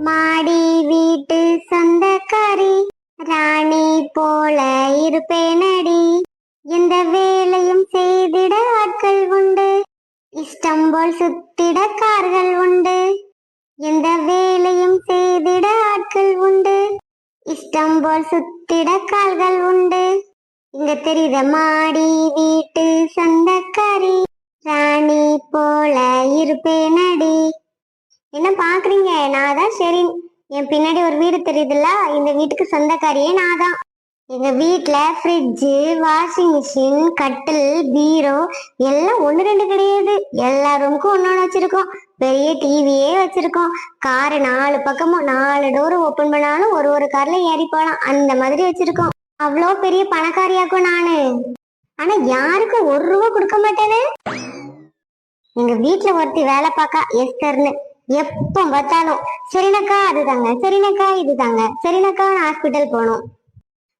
மாடி வீட்டு சொந்தக்காரி ராணி போல இருப்பேனடி. எந்த வேலையும் செய்திட ஆட்கள் உண்டு, இஷ்டம் போல் சுத்திட கார்கள் உண்டு. எந்த வேலையும் செய்திட ஆட்கள் உண்டு, இஷ்டம் போல் சுத்திட கால்கள் உண்டு. இங்க தெரியுத மாடி வீட்டு சொந்தக்காரி ராணி போல இருப்பேனடி. என்ன பாக்குறீங்க? நான் தான் சரி. என் பின்னாடி ஒரு வீடு தெரியுதுல்ல, இந்த வீட்டுக்கு சொந்தக்காரியே நான் தான். எங்க வீட்டுல ஃப்ரிட்ஜு, வாஷிங் மிஷின், கட்டில், பீரோ எல்லாம் ஒண்ணு ரெண்டு கிடையாது. எல்லா ரூமுக்கும் ஒன்னொன்னு வச்சிருக்கோம். பெரிய டிவியே வச்சிருக்கோம். காரு 4 பக்கமும் 4 டோர் ஓபன் பண்ணாலும் ஒரு ஒரு கார்ல ஏறி போலாம், அந்த மாதிரி வச்சிருக்கோம். அவ்வளோ பெரிய பணக்காரியாக்கும் நானு. ஆனா யாருக்கும் 1 ரூபா கொடுக்க மாட்டேன்னு. எங்க வீட்டுல ஒருத்தி வேலை பார்க்கா, எஸ்தர்னு. எப்ப பார்த்தாலும் சரினக்கா அது தாங்க, சரினக்கா இது தாங்க, சரினக்கா ஹாஸ்பிட்டல் போகணும்.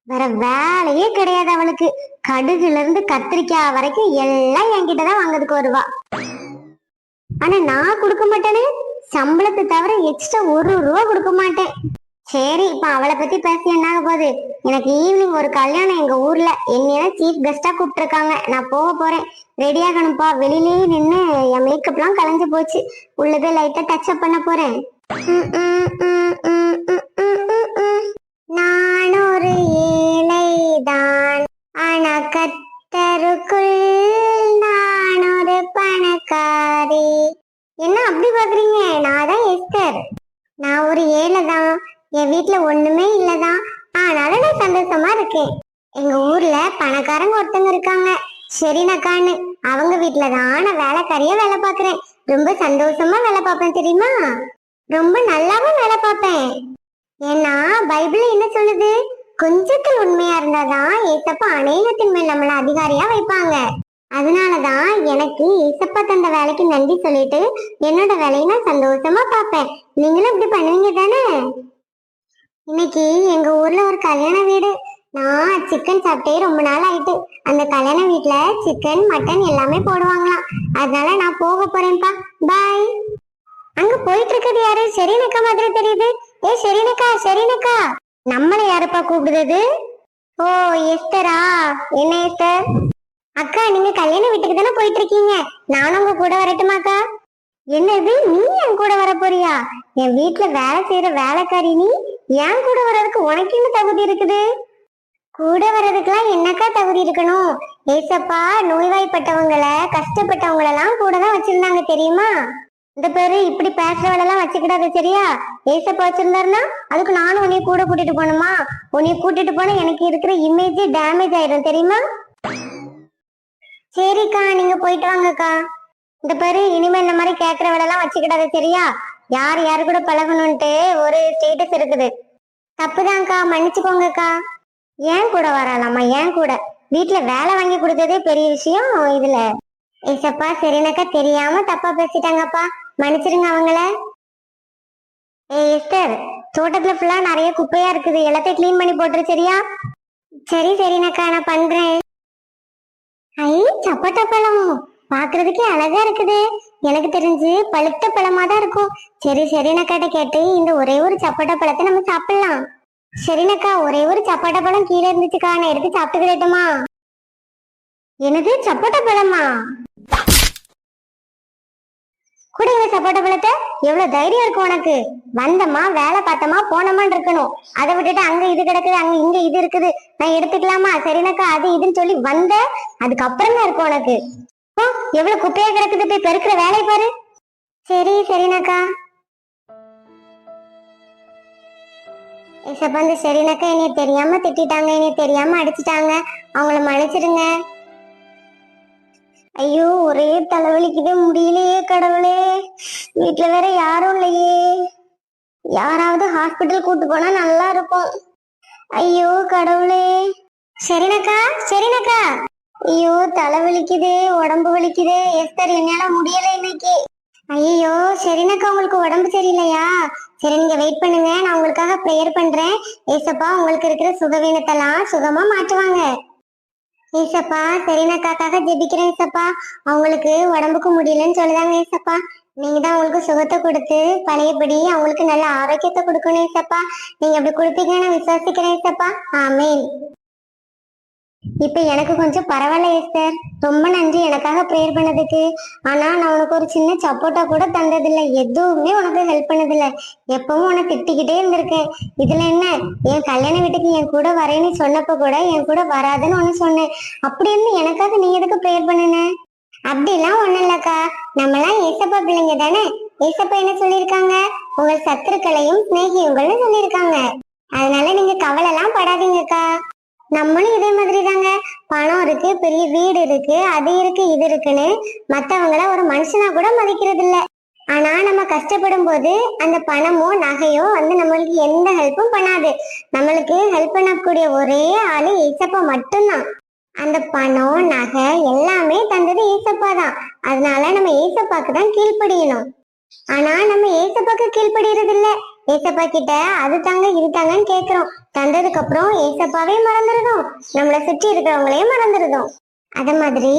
வேற வேலையே கிடையாது அவளுக்கு. கடுகுல இருந்து கத்திரிக்காய் வரைக்கும் எல்லாம் என்கிட்டதான் வாங்கிறதுக்கு வருவா. ஆனா நான் கொடுக்க மாட்டேன்னு. சம்பளத்தை தவிர எக்ஸ்ட்ரா 1 ரூபா கொடுக்க மாட்டேன். சரி, இப்ப அவளை பத்தி பேசி என்ன ஆக போகுது? எனக்கு ஈவினிங் ஒரு கல்யாணம் எங்க ஊர்ல. என்னைய சீஃப் கெஸ்டா கூப்பிட்டுருக்காங்க. நான் போக போறேன். ரெடி ஆகணும்ப்பா. வெளியிலேயே நின்று என் மேக்கப் எல்லாம் கலைஞ்சு போச்சு. உள்ளதே லைட்டா டச் அப் பண்ண போறேன். நான் ஒரு ஏழைதான், ஆனா கத்தருக்குள் நான் ஒரு பணக்காரி. என்ன அப்படி பாக்குறீங்க? நான் தான் எஸ்தர். நான் ஒரு ஏழைதான், என் வீட்டுல ஒண்ணுமே இல்லதான், ஆனாலும் நான் சந்தோஷமா இருக்கேன். எங்க ஊர்ல பணக்காரங்க ஒருத்தங்க இருக்காங்க, ஷெரினக்கான்னு. அவங்க வீட்டுலதான் நான் வேலைக்காரியா வேலை பாக்குறேன். ரொம்ப சந்தோஷமா வேலை பார்ப்பேன் தெரியுமா? ரொம்ப நல்லாவும் வேலை பார்ப்பேன். ஏன்னா பைபிள் என்ன சொல்லுது? கொஞ்சத்தில் உண்மையா இருந்தாதான் ஏசப்பா அநேகத்தின் மேல் நம்மள அதிகாரியா வைப்பாங்க. அதனாலதான் எனக்கு ஏசப்பா தந்த வேலைக்கு நன்றி சொல்லிட்டு என்னோட வேலையை நான் சந்தோஷமா பார்ப்பேன். நீங்களும் இப்படி பண்ணுவீங்க தானே? இன்னைக்கு எங்க ஊர்ல ஒரு கல்யாண வீடு. நான் சிக்கன் சாப்பிட்டே ரொம்ப நாள் ஆயிட்டு. அந்த கல்யாண வீட்டுல சிக்கன், மட்டன் எல்லாமே போடுவாங்களாம். அதனால நான் போக போறேன்ப்பா. பாய். அங்க போயிட்டு இருக்கிறது யாரு? ஷெரினக்கா மாதிரி தெரியுது. ஏ ஷெரினக்கா, ஷெரினக்கா. நம்மளை யாருப்பா கூப்பிடுறது? ஓ, எஸ்தரா. என்ன எஸ்தர் அக்கா, நீங்க கல்யாண வீட்டுக்கு தானே போயிட்டு இருக்கீங்க? நானும் உங்க கூட வரட்டுமாக்கா? என்னது, நீ என் கூட வர போறியா? என் வீட்டுல வேலை செய்யற வேலைக்காரி நீ, என் கூட வர்றதுக்கு உனக்கு என்ன தகுதி இருக்குது? கூட வர்றதுக்கெல்லாம் என்னக்கா தகுதி இருக்கணும்? ஏசப்பா நோய்வாய்ப்பட்டவங்களை, கஷ்டப்பட்டவங்களெல்லாம் கூட தான் வச்சிருந்தாங்க தெரியுமா? இந்த பேரு இப்படி பேசுறவளெல்லாம் வச்சுக்கிடாது சரியா? ஏசப்பா வச்சிருந்தாருன்னா அதுக்கு நானும் உன்னைய கூட கூட்டிட்டு போகணுமா? உன்னைய கூட்டிட்டு போனா எனக்கு இருக்கிற இமேஜ் டேமேஜ் ஆயிடும் தெரியுமா? சரிக்கா, நீங்க போயிட்டு வாங்கக்கா. இந்த பேரு இனிமே இந்த மாதிரி கேக்குறவளெல்லாம் வச்சுக்கிடாது சரியா? யார் யாரு கூட பழகணும்ட்டு ஒரு ஸ்டேட்டஸ் இருக்குது. தப்புதான்க்கா, மன்னிச்சுக்கோங்கக்கா. ஏன் கூட வரலாமா? ஏன் கூட வீட்டுல வேலை வாங்கி கொடுத்ததே பெரிய விஷயம். இதுல ஏசப்பா சரினக்கா தெரியாம தப்பா பேசிட்டாங்கப்பா, மன்னிச்சிருங்க அவங்கள. எஸ்தர், தோட்டத்துல ஃபுல்லா நிறைய குப்பையா இருக்குது, எல்லாத்தையும் கிளீன் பண்ணி போட்டுரு சரியா? சரி சரினக்கா, நான் பண்றேன். ஐ, சப்போட்டா பழம் பாக்குறதுக்கே அழகா இருக்குது. எனக்கு தெரிஞ்சு பழுத்த பழமா தான் இருக்கும். சரி சரினக்காட்ட கேட்டு இந்த ஒரே ஒரு சப்போட்டா பழத்தை நம்ம சாப்பிடலாம். சரினக்கா, ஒரே ஒரு சப்போட்டா பழம் கீழே இருந்துச்சுக்கா, நான் எடுத்து சாப்பிட்டுக்கிட்டேமா? என்னது, சப்போட்டா பழமா? கூட இந்த சப்போட்டா பழத்தை. எவ்வளவு தைரியம் இருக்கு உனக்கு? வந்தமா வேலை பார்த்தமா போனமான்னு இருக்கணும். அதை விட்டுட்டு அங்க இது கிடக்குது, அங்க இங்க இது இருக்குது, நான் எடுத்துக்கலாமா? சரினக்கா, அது இதுன்னு சொல்லி வந்த அதுக்கப்புறம் தான் இருக்கு உனக்கு. எவ்வளவு குப்பையா கிடக்குது, போய் பெருக்கிற வேலையை பாரு. சரி சரினக்கா. ஏசப்பா, சரினக்கா என்னைய தெரியாம திட்டாங்க, என்னைய தெரியாம அடிச்சுட்டாங்க, அவங்கள மன்னிச்சிருங்க. ஐயோ, ஒரே தலைவலிக்குதே, முடியலையே கடவுளே. வீட்டுல வேற யாரும் இல்லையே. யாராவது ஹாஸ்பிட்டல் கூட்டு போனா நல்லா இருக்கும். ஐயோ கடவுளே. சரினக்கா, சரினக்கா. ஐயோ, தலைவலிக்குதே, உடம்பு வலிக்குதே. எஸ்தர், என்னால முடியல இன்னைக்கு. ஐயோ சரினக்கா, உங்களுக்கு உடம்பு சரியில்லையா? சரி, நீங்க வெயிட் பண்ணுங்க, நான் உங்களுக்காக ப்ரேயர் பண்றேன். ஏசப்பா உங்களுக்கு இருக்கிற சுகவீனத்தெல்லாம் சுகமா மாற்றுவாங்க. ஏசப்பா சரினக்காக்காக ஜெபிக்கிறேன் ஏசப்பா. அவங்களுக்கு உடம்புக்கு முடியலன்னு சொல்லுதாங்க ஏசப்பா. நீங்க தான் அவங்களுக்கு சுகத்தை கொடுத்து பழையபடி அவங்களுக்கு நல்ல ஆரோக்கியத்தை கொடுக்கணும் ஏசப்பா. நீங்க அப்படி கொடுப்பீங்கன்னு நான் விசுவாசிக்கிறேன் ஏசப்பா. ஆமேன். இப்ப எனக்கு கொஞ்சம் பரவாயில்ல ஏஸ்டர். ரொம்ப நன்றி எனக்காக ப்ரேயர் பண்ணதுக்கு. ஆனா நான் உனக்கு ஒரு சின்ன சப்போர்ட்டா கூட தந்ததில்ல, எதுவுமே உனக்கு ஹெல்ப் பண்ணதில்ல. எப்பவும் உன்னை திட்டிக்கிட்டே இருந்திருக்கேன். இதுல என்ன, என் கல்யாண வீட்டுக்கு என் கூட வரேன்னு சொன்னப்ப கூட என் கூட வராதுன்னு ஒண்ணு சொன்னேன். அப்படி இருந்து எனக்காக நீ எதுக்கு ப்ரேயர் பண்ணுன? அப்படிலாம் ஒண்ணும் இல்லக்கா, நம்மளாம் ஏசப்பா பிள்ளைங்க தானே. ஏசப்பா என்ன சொல்லியிருக்காங்க? உங்கள் சத்துருக்களையும் சிநேகியுங்கள்னு சொல்லியிருக்காங்க. அதனால நீங்க கவலை எல்லாம் படாதீங்கக்கா. நம்மளும் இதே மாதிரி தாங்க. பணம் இருக்கு, பெரிய வீடு இருக்கு, அது இருக்கு இது இருக்குன்னு மத்தவங்கள ஒரு மனுஷனா கூட மதிக்கிறது இல்ல. ஆனா நம்ம கஷ்டப்படும் போது அந்த பணமோ நகையோ வந்து நம்மளுக்கு எந்த ஹெல்ப்பும் பண்ணாது. நம்மளுக்கு ஹெல்ப் பண்ணக்கூடிய ஒரே ஆளு ஏசப்பா மட்டும்தான். அந்த பணம் நகை எல்லாமே தந்தது ஏசப்பா தான். அதனால நம்ம ஏசப்பாக்கு தான் கீழ்ப்படியணும். ஆனா நம்ம ஏசப்பாக்கு கீழ்படுறது இல்ல. ஏசப்பா கிட்ட அது தாங்க இது தாங்கன்னு கேக்குறோம். தந்ததுக்கு அப்புறம் ஏசப்பாவே மறந்துருதோம், நம்மளை சுற்றி இருக்கிறவங்களையும் மறந்துருதோம். அத மாதிரி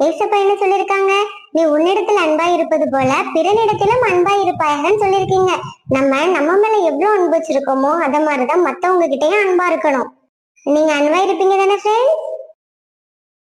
ஏசப்பா என்ன சொல்லிருக்காங்க? நீ உன்னிடத்துல அன்பா இருப்பது போல பிறனிடத்திலும் அன்பா இருப்பாயன்னு சொல்லிருக்கீங்க. நம்ம மேல எவ்வளவு அன்பு வச்சிருக்கோமோ அத மாதிரிதான் மத்தவங்க கிட்டயும் அன்பா இருக்கணும். நீங்க அன்பா இருப்பீங்க தானே ஃப்ரெண்ட்ஸ்?